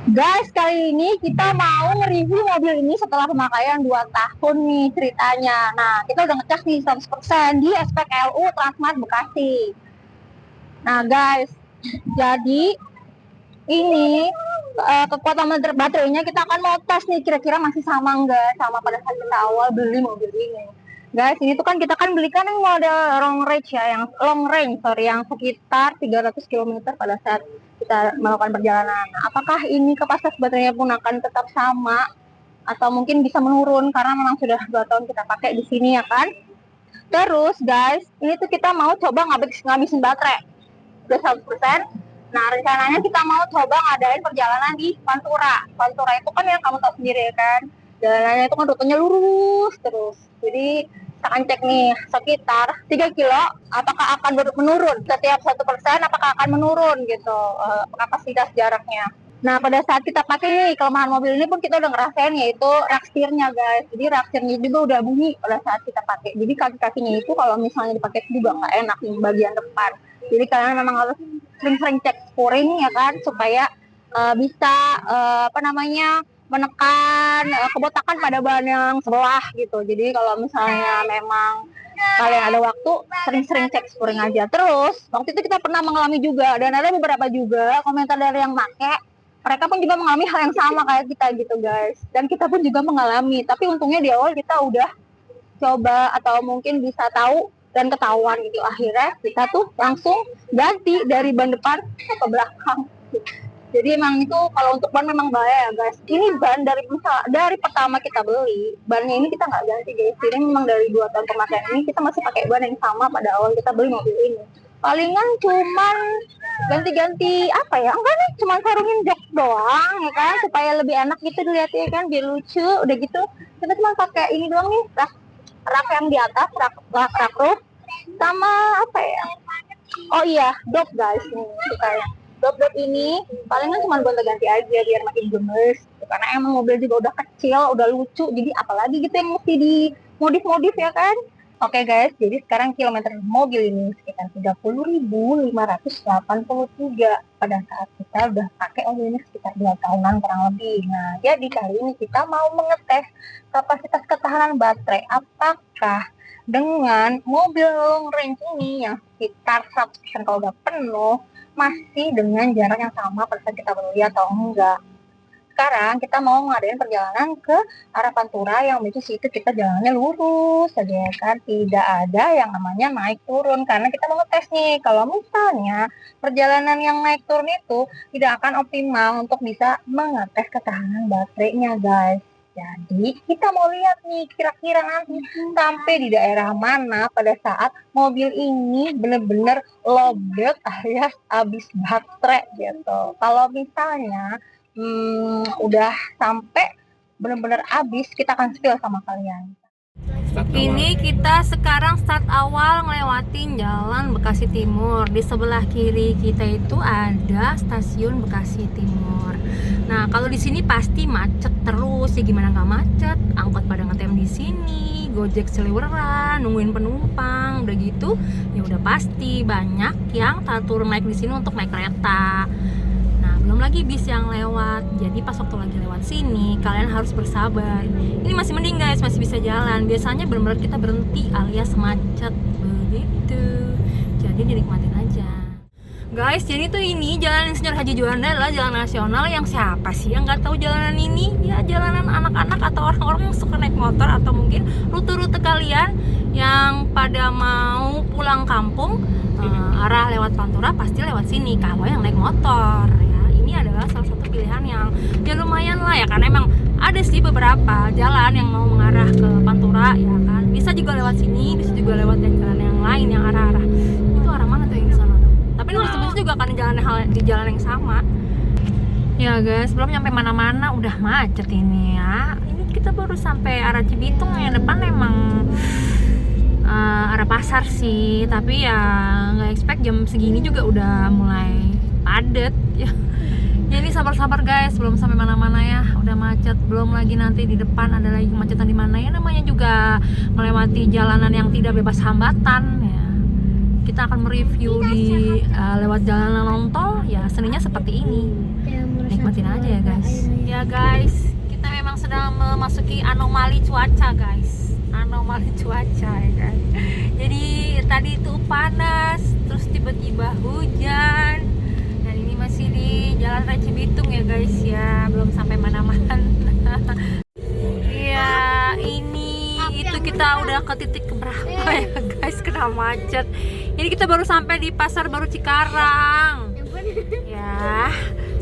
Guys, kali ini kita mau nge-review mobil ini setelah pemakaian 2 tahun nih ceritanya. Nah, kita udah ngecas nih 100% di SPKLU Transmart Bekasi. Nah, guys, jadi ini kekuatan baterainya kita akan mau tes nih, kira-kira masih sama enggak sama pada saat kita awal beli mobil ini. Guys, ini tuh kan kita kan belikan yang model long range ya, yang yang sekitar 300 km pada saat kita melakukan perjalanan. Nah, apakah ini kapasitas baterainya pun akan tetap sama atau mungkin bisa menurun karena memang sudah 2 tahun kita pakai di sini ya kan? Terus guys, ini tuh kita mau coba ngabisin baterai udah 100%. Nah, rencananya kita mau coba ngadain perjalanan di Pantura. Pantura itu kan yang kamu tahu sendiri ya kan, jalanannya itu kan rutenya lurus terus. Jadi kita akan cek nih sekitar 3 kilo apakah akan menurun setiap 1%, apakah akan menurun gitu kapasitas jaraknya. Nah, pada saat kita pakai nih, kelemahan mobil ini pun kita udah ngerasain, yaitu rak setirnya guys. Jadi rak setirnya juga udah bunyi pada saat kita pakai. Jadi kaki-kakinya itu kalau misalnya dipakai juga nggak enak di bagian depan. Jadi kalian memang harus sering-sering cek spuring ya kan, supaya bisa menekan kebotakan pada ban yang sebelah gitu. Jadi kalau misalnya memang kalian ada waktu, sering-sering cek spuring aja. Terus waktu itu kita pernah mengalami juga, dan ada beberapa juga komentar dari yang pakai, mereka pun juga mengalami hal yang sama kayak kita gitu guys. Dan kita pun juga mengalami, tapi untungnya di awal kita udah coba atau mungkin bisa tahu dan ketahuan gitu. Akhirnya kita tuh langsung ganti dari ban depan ke belakang. Jadi emang itu kalau untuk ban memang bahaya ya guys. Ini ban dari pertama kita beli, bannya ini kita nggak ganti guys. Ini memang dari 2 tahun pemakaian ini kita masih pakai ban yang sama pada awal kita beli mobil ini. Palingan cuman ganti-ganti apa ya, enggak nih, cuman sarungin jok doang ya kan, supaya lebih enak gitu dilihatnya kan, biar lucu. Udah gitu kita cuma pakai ini doang nih, rak yang di atas, rak roof, sama apa ya, oh iya, dop guys nih kayak dop ini palingan cuma buat ganti aja biar makin gemes gitu. Karena emang mobil juga udah kecil, udah lucu, jadi apalagi gitu yang mesti dimodif ya kan. Oke guys, jadi sekarang kilometer mobil ini sekitar 30.583 pada saat kita udah pakai mobil ini sekitar 2 tahunan kurang lebih. Nah, jadi kali ini kita mau mengetes kapasitas ketahanan baterai. Apakah dengan mobil long range ini yang sekitar 100% kalau udah penuh, masih dengan jarak yang sama pada saat kita beli atau enggak. Sekarang kita mau ngadain perjalanan ke arah Pantura yang itu situ kita jalannya lurus saja ya kan, tidak ada yang namanya naik turun karena kita mau ngetes nih kalau misalnya perjalanan yang naik turun itu tidak akan optimal untuk bisa mengetes ketahanan baterainya guys. Jadi kita mau lihat nih kira-kira nanti sampai di daerah mana pada saat mobil ini bener-bener lobet alias habis baterai gitu. Kalau misalnya udah sampai benar-benar habis, kita akan spill sama kalian. Ini kita sekarang start awal ngelewatin jalan Bekasi Timur. Di sebelah kiri kita itu ada stasiun Bekasi Timur. Nah, kalau di sini pasti macet terus. Ya gimana nggak macet? Angkot pada ngetem di sini, Gojek seliweran, nungguin penumpang. Udah gitu, ya udah pasti banyak yang turun naik di sini untuk naik kereta. Belum lagi bis yang lewat. Jadi pas waktu lagi lewat sini kalian harus bersabar. Ini masih mending guys, masih bisa jalan. Biasanya benar-benar kita berhenti alias macet begitu. Jadi dinikmatin aja guys. Jadi tuh ini Jalan Insinyur Haji Juanda adalah jalan nasional yang siapa sih yang nggak tahu jalanan ini? Ya jalanan anak-anak atau orang-orang yang suka naik motor, atau mungkin rute-rute kalian yang pada mau pulang kampung arah lewat Pantura pasti lewat sini kalau yang naik motor. Ini adalah salah satu pilihan yang ya lumayan lah ya, karena emang ada sih beberapa jalan yang mau mengarah ke Pantura ya kan, bisa juga lewat sini, bisa juga lewat jalan yang lain yang arah-arah itu arah mana tuh yang di sana tuh, tapi bisa juga kan di jalan yang sama ya guys. Belum nyampe mana-mana udah macet ini ya. Ini kita baru sampai arah Cibitung, yang depan emang arah pasar sih, tapi ya nggak expect jam segini juga udah mulai padet ya. Ya ini sabar-sabar guys, belum sampai mana-mana ya, udah macet. Belum lagi nanti di depan ada lagi kemacetan di mana ya, namanya juga melewati jalanan yang tidak bebas hambatan ya. Kita akan mereview di lewat jalanan non tol ya, seninya seperti ini. Ya nikmatin aja ya guys. Ya guys, kita memang sedang memasuki anomali cuaca guys. Anomali cuaca ya kan. Jadi tadi itu panas, terus tiba-tiba hujan. Dan ini masih di Jalan Raya Cibitung ya guys ya, belum sampai mana-mana. Iya, ini itu kita udah ke titik keberapa ya guys, kena macet. Ini kita baru sampai di Pasar Baru Cikarang. Ya,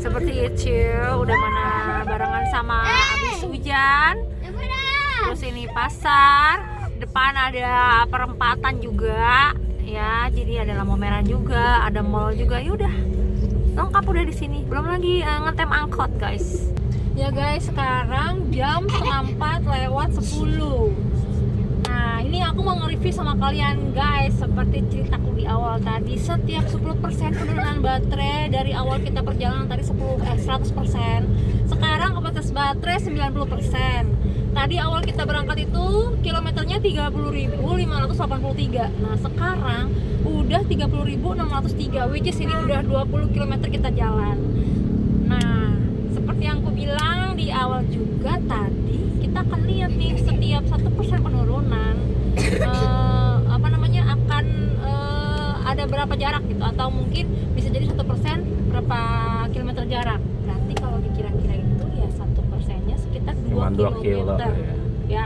seperti itu. Udah mana barengan sama abis hujan. Terus ini pasar, depan ada perempatan juga. Ya, jadi ada lampu merah juga, ada mall juga. Yaudah, lengkap udah di sini. Belum lagi ngetem angkot guys. Ya guys, sekarang jam 3:04:10. Nah, ini aku mau nge-review sama kalian guys, seperti ceritaku di awal tadi. Setiap 10% penurunan baterai dari awal kita perjalanan tadi 100%. Sekarang kapasitas baterai 90%. Tadi awal kita berangkat itu kilometernya 30.583. Nah, sekarang udah 30.603, which is ini udah 20 km kita jalan. Nah, seperti yang aku bilang di awal juga tadi, kita akan lihat nih setiap 1% penurunan akan ada berapa jarak gitu, atau mungkin bisa jadi 1% berapa kilometer jarak. Berarti kalau dikira-kira itu ya 1%-nya sekitar 2 kilometer ya.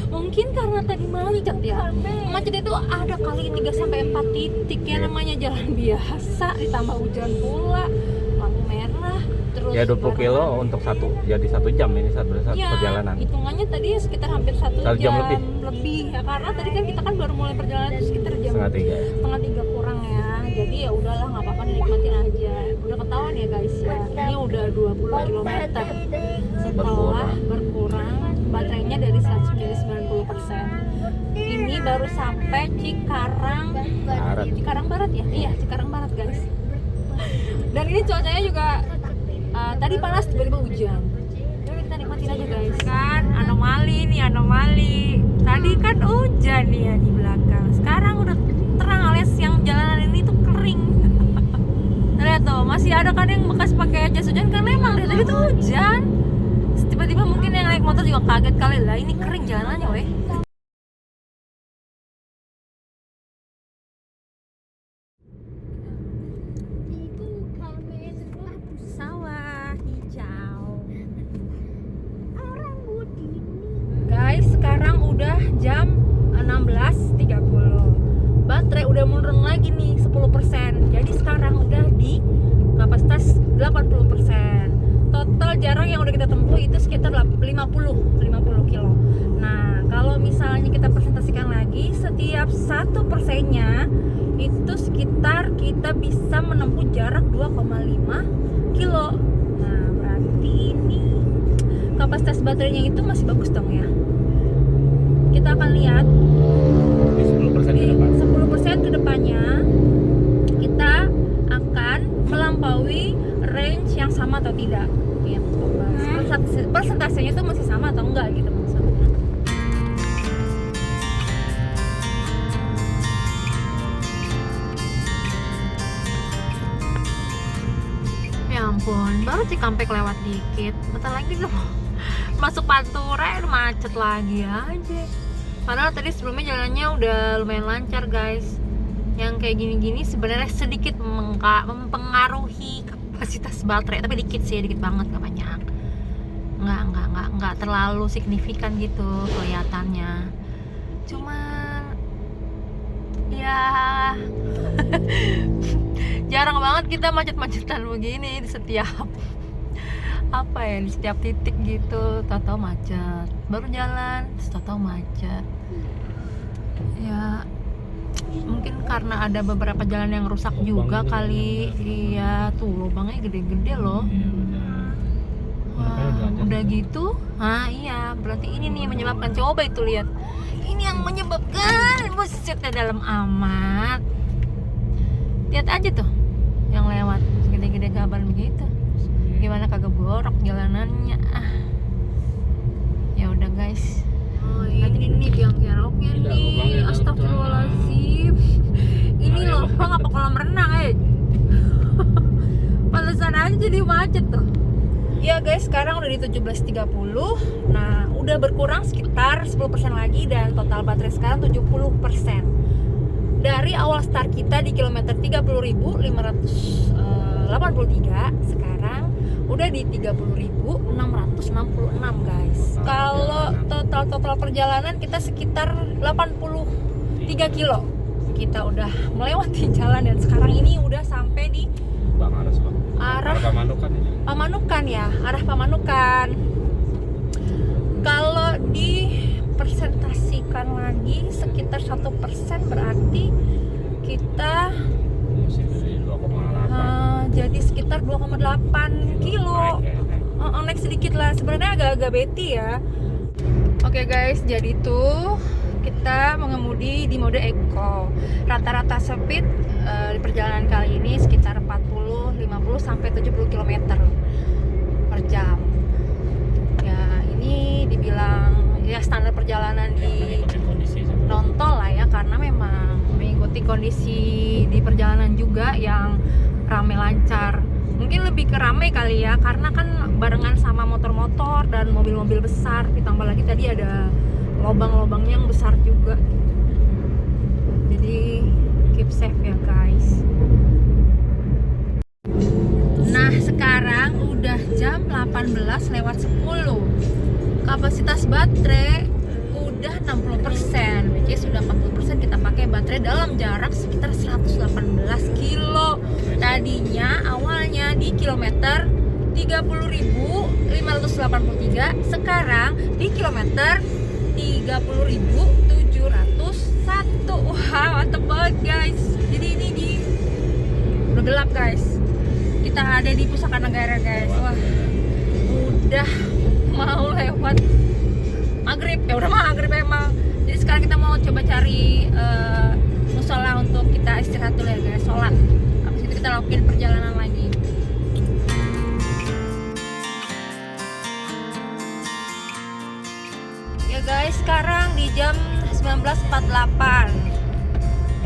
Mungkin karena tadi macet ya. Macet itu ada kali 3-4 titik ya, namanya jalan biasa ditambah hujan pula, lampu merah. Terus ya 20 kilo untuk jadi 1 jam ini satu ya, perjalanan. Hitungannya tadi sekitar hampir 1 jam lebih ya, karena tadi kan kita kan baru mulai perjalanan itu sekitar jam setengah 3 kurang ya. Jadi ya udahlah, nggak apa-apa, nikmatin aja. Udah ketahuan ya guys ya, ini udah 20 km setelah berkurang baterainya dari 100 menjadi 90%. Ini baru sampai Cikarang Barat ya? Iya, Cikarang Barat guys. Dan ini cuacanya juga tadi panas, tiba-tiba hujan. Jadi kita nikmatin aja guys. Kan anomali. Tadi kan hujan nih ya di belakang. Sekarang udah terang alias yang jalanan ini tuh kering. Lihat tuh, masih ada kan yang bekas pakai jas hujan karena emang dari tadi tuh hujan. Terus tiba-tiba mungkin yang naik motor juga kaget kali lah, ini kering jalanannya weh. Guys, sekarang udah jam 16.30. Baterai udah menurun lagi nih 10%. Jadi sekarang udah di kapasitas 80%. Total jarak yang udah kita tempuh itu sekitar 50 kilo. Nah, kalau misalnya kita presentasikan lagi, setiap 1%-nya itu sekitar kita bisa menempuh jarak 2,5 kilo. Nah, berarti ini kapasitas baterainya itu masih bagus dong ya. Kita akan lihat 10% ke depannya kita akan melampaui range yang sama atau tidak gitu. Persentasenya itu masih sama atau enggak gitu maksudnya. Ya ampun, baru Cikampek lewat dikit, bentar lagi loh masuk Pantura udah macet lagi aja. Padahal tadi sebelumnya jalannya udah lumayan lancar guys. Yang kayak gini-gini sebenarnya sedikit mempengaruhi kapasitas baterai, tapi dikit sih, dikit banget, gak banyak. Nggak terlalu signifikan gitu kelihatannya. Cuman ya jarang banget kita macet-macetan begini di setiap di setiap titik gitu. Tahu-tahu macet, baru jalan tahu-tahu macet ya. Mungkin karena ada beberapa jalan yang rusak juga kali. Iya tuh, lubangnya gede-gede loh. Wah, udah gitu. Iya, berarti ini nih menyebabkan. Coba itu lihat, ini yang menyebabkan. Busetnya dalam amat. Lihat aja tuh yang lewat gede-gede gaban begitu. Gimana kagak borok jalanannya. Ya udah guys. Nanti ini biang keroknya nih. Astagfirullahaladzim. Ini loh, apa kolam renang pantesan aja jadi macet tuh. Ya guys, sekarang udah di 17.30. Nah, udah berkurang sekitar 10% lagi dan total baterai sekarang 70%. Dari awal start kita di kilometer 30.583, sekarang udah di 30.666 guys. Kalau total perjalanan kita sekitar 83 kilo. Kita udah melewati jalan dan sekarang ini udah sampai di Bang Aras, Bang. arah Pamanukan ini. Pamanukan ya, arah Pamanukan. Kalau dipresentasikan lagi sekitar 1% berarti kita Masih dari 2,8. jadi sekitar 2,8 kilo. Naik sedikit lah, sebenarnya agak-agak beti ya. Oke guys, jadi tuh kita mengemudi di mode eco. Rata-rata speed di perjalanan kali ini sekitar 40, 50 sampai 70 km per jam. Ya, ini dibilang ya standar perjalanan di non-tol lah ya, karena memang mengikuti kondisi di perjalanan juga yang rame lancar. Mungkin lebih ke rame kali ya, karena kan barengan sama motor-motor dan mobil-mobil besar, ditambah lagi tadi ada lobang-lobang yang besar juga. Jadi keep safe ya guys. Nah, sekarang udah jam 18:10. Kapasitas baterai udah 60%, which is sudah 40% kita pakai baterai dalam jarak sekitar 118 kilo. Tadinya awalnya di kilometer 30.583, sekarang di kilometer 30.701. Wah, mantep banget guys. Jadi ini udah gelap guys. Kita ada di Pusaka Negara guys. Wah, udah mau lewat maghrib. Ya udah maghrib emang. Jadi sekarang kita mau coba cari musola untuk kita istirahat dulu ya guys, sholat. Habis itu kita lakuin perjalanan lagi. Ya guys, sekarang di jam 19.48.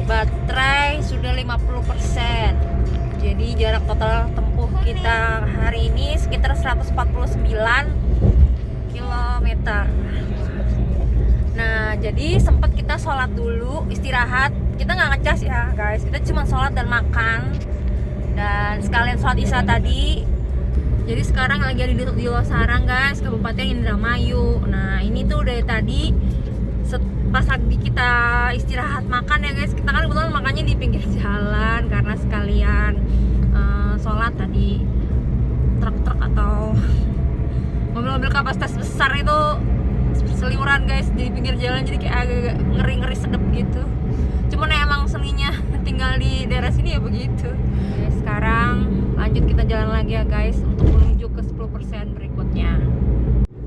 Baterai sudah 50%. Jadi jarak total tempuh kita hari ini sekitar 149 km. Nah, jadi sempat kita sholat dulu, istirahat. Kita nggak ngecas ya guys, kita cuma sholat dan makan. Dan sekalian sholat isya tadi. Jadi sekarang lagi ada di Losarang guys, Kabupaten Indramayu. Nah, ini tuh dari tadi pas lagi kita istirahat makan ya guys, kita kan kebetulan makannya di pinggir jalan karena sekalian sholat tadi. Truk-truk atau mobil-mobil kapasitas besar itu seliuran guys di pinggir jalan, jadi kayak agak ngeri-ngeri sedep gitu. Cuman emang seninya tinggal di daerah sini ya begitu. Oke, sekarang lanjut kita jalan lagi ya guys untuk menuju ke 10% berikutnya.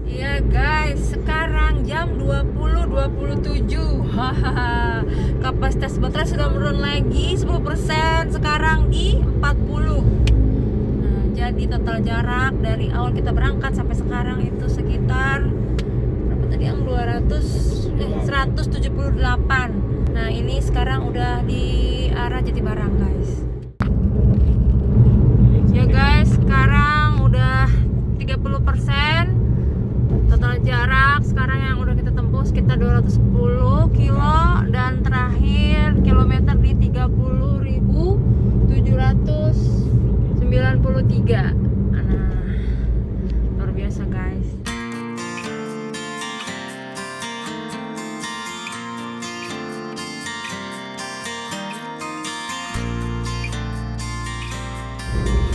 Iya guys, sekarang jam 20.27. Hahaha. Kapasitas baterai sudah menurun lagi 10%, sekarang di 40. Nah, jadi total jarak dari awal kita berangkat sampai sekarang itu sekitar berapa tadi yang 178. Nah, ini sekarang udah di arah Jatibarang guys. Ya guys, sekarang udah 30%. Total jarak sekarang yang udah kita tempuh sekitar 210 kilo dan terakhir kilometer di 30.793. Nah, luar biasa guys.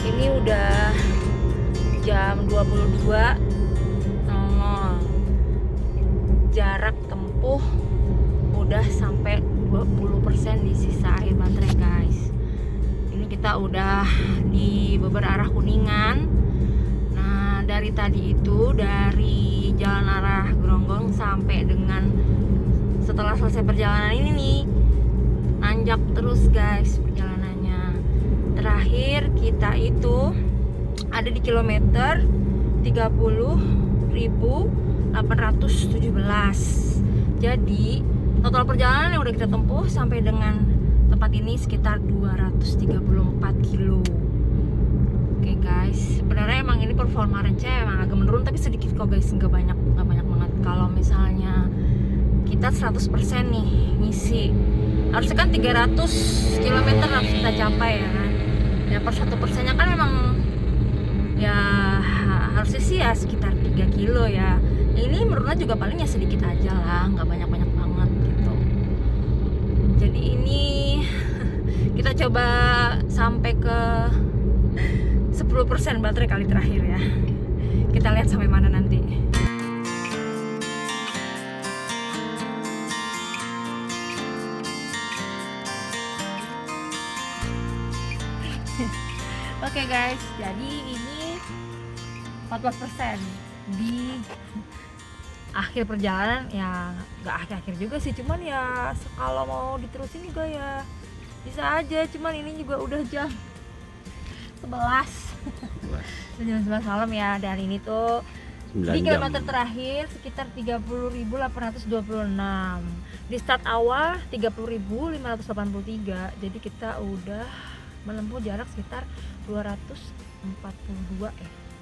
Ini udah jam 22.00. Jarak tempuh udah sampai 20% di sisa akhir baterai guys. Ini kita udah di beberapa arah Kuningan. Nah, dari tadi itu dari jalan arah Gronggong sampai dengan setelah selesai perjalanan ini nih, nanjak terus guys perjalanannya. Terakhir kita itu ada di kilometer 30.817. Jadi total perjalanan yang udah kita tempuh sampai dengan tempat ini sekitar 234 kilo. Oke guys, sebenarnya emang ini ini performa range-nya emang agak menurun, tapi sedikit kok guys, nggak banyak banget. Kalau misalnya kita 100% nih ngisi, harusnya kan 300 km harus kita capai ya kan. Ya per 1%-nya kan memang ya harusnya sih ya sekitar 3 kilo ya. Ini menurutnya juga paling ya sedikit aja lah, nggak banyak-banyak banget gitu. Jadi ini kita coba sampai ke 10% baterai kali terakhir ya. Kita lihat sampai mana nanti. Oke guys, jadi ini 14% di akhir perjalanan. Ya nggak akhir-akhir juga sih, cuman ya kalau mau diterusin juga ya bisa aja, cuman ini juga udah jam 11 jam 11 malam ya. Dan ini tuh 9 di jam. kilometer terakhir sekitar 30.826. Di start awal 30.583. Jadi kita udah menempuh jarak sekitar 242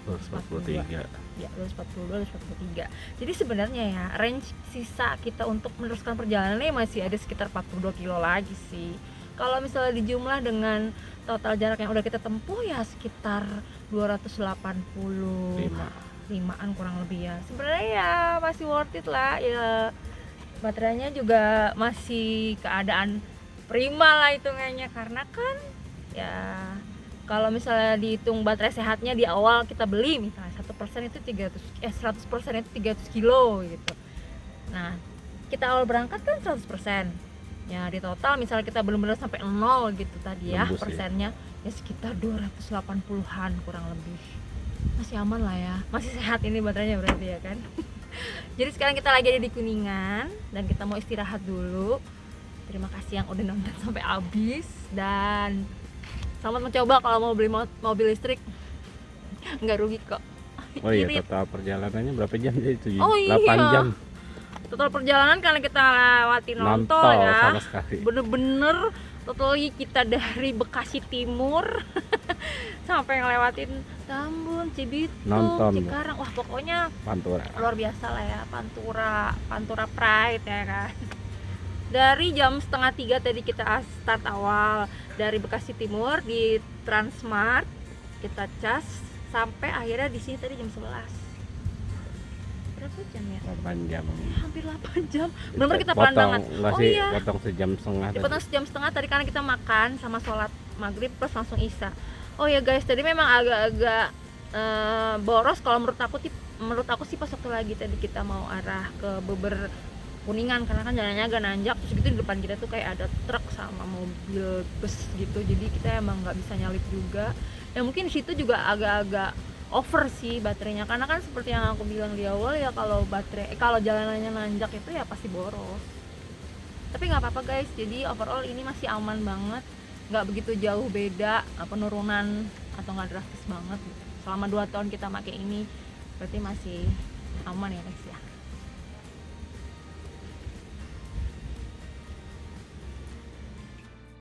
243. Ya, 243. Jadi sebenarnya ya range sisa kita untuk meneruskan perjalanannya masih ada sekitar 42 kilo lagi sih. Kalau misalnya dijumlah dengan total jarak yang udah kita tempuh ya sekitar 285-an kurang lebih ya. Sebenarnya ya masih worth it lah ya. Baterainya juga masih keadaan prima lah hitungannya, karena kan ya kalau misalnya dihitung baterai sehatnya di awal kita beli misalnya 1% itu 100% itu 300 kilo gitu. Nah, kita awal berangkat kan 100%. Ya di total misalnya kita benar-benar sampai 0 gitu tadi ya, Nembus, persennya ya sekitar 280-an kurang lebih. Masih aman lah ya. Masih sehat ini baterainya berarti ya kan. Jadi sekarang kita lagi ada di Kuningan dan kita mau istirahat dulu. Terima kasih yang udah nonton sampai habis dan selamat mencoba kalau mau beli mobil listrik. Nggak rugi kok. Oh iya, Irit. total perjalanannya berapa jam jadi? Oh 8 iya. jam. Total perjalanan karena kita lewati Nontol Nontol ya. sama sekali. Bener-bener totally kita dari Bekasi Timur sampai ngelewatin Tambun, Cibitung, Nonton. Cikarang. Wah, pokoknya Pantura. luar biasa lah ya, Pantura Pride ya kan. Dari jam 2:30 tadi kita start awal dari Bekasi Timur di Transmart, kita cas sampai akhirnya di sini tadi jam 11. Berapa jam ya? 8 jam. Hampir 8 jam. Benar-benar kita pelan banget. Enggak Oh sih, iya. potong sejam setengah tadi. Dipotong sejam setengah tadi karena kita makan sama sholat maghrib plus langsung isya. Oh ya guys, tadi memang agak-agak boros kalau menurut aku sih pas waktu lagi tadi kita mau arah ke Beber Kuningan, karena kan jalannya agak nanjak, terus gitu di depan kita tuh kayak ada truk sama mobil bus gitu, jadi kita emang nggak bisa nyalip juga. Dan mungkin di situ juga agak-agak over sih baterainya, karena kan seperti yang aku bilang di awal ya, kalau kalau jalanannya nanjak itu ya pasti boros. Tapi nggak apa-apa guys, jadi overall ini masih aman banget, nggak begitu jauh beda penurunan atau nggak drastis banget gitu. Selama 2 tahun kita pakai ini berarti masih aman ya guys ya.